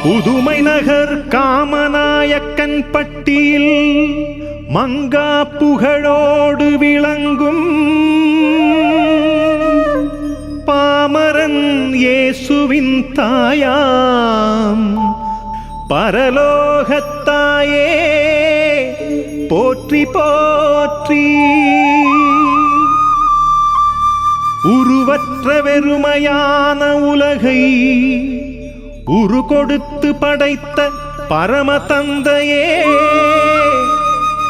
புதுமை நகர் காமநாயக்கன் பட்டியில் மங்கா புகழோடு விளங்கும் பாமரன் இயேசுவின் தாயாம் பரலோகத்தாயே போற்றி போற்றி. உருவற்ற வெறுமையான உலகை உரு கொடுத்து படைத்த பரம தந்தையே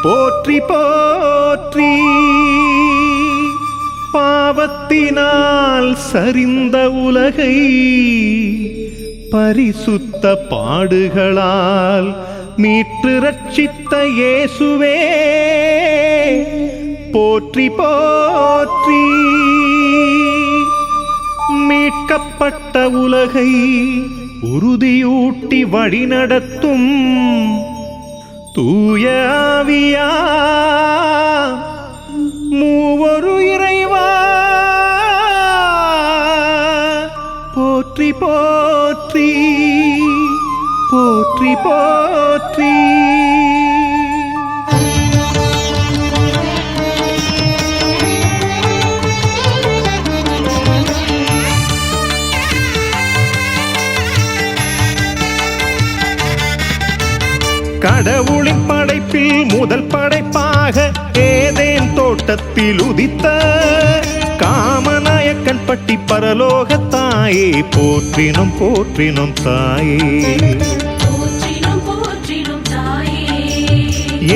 போற்றி போற்றி. பாவத்தினால் சரிந்த உலகை பரிசுத்த பாடுகளால் மீட்டு ரட்சித்த இயேசுவே போற்றி போற்றி. மீட்கப்பட்ட உலகை உறுதியூட்டி வழிநடத்தும் தூய ஆவியா மூவொரு இறைவா போற்றி போற்றி போற்றி போற்றி. கடவுளின் படைப்பில் முதல் படைப்பாக ஏதேன் தோட்டத்தில் உதித்த காமநாயக்கன் பட்டி பரலோகத்தாயே போற்றினும் போற்றினும் தாயே.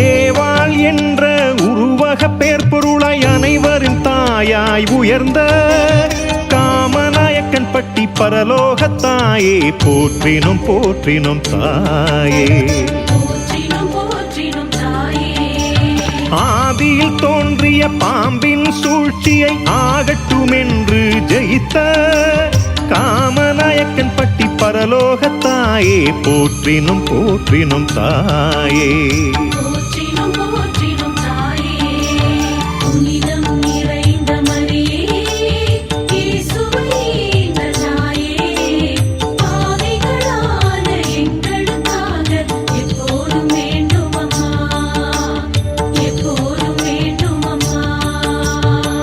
ஏவாள் என்ற உருவக பேர்பொருளாய் அனைவரின் தாயாய் உயர்ந்த காமநாயக்கன் பட்டி பரலோகத்தாயே போற்றினும் போற்றினும் தாயே. ஆதியில் தோன்றிய பாம்பின் சூழ்ச்சியை ஆகட்டும் என்று ஜெயித்த காமநாயக்கன் பட்டி பரலோகத்தாயே போற்றினும் போற்றினும் தாயே.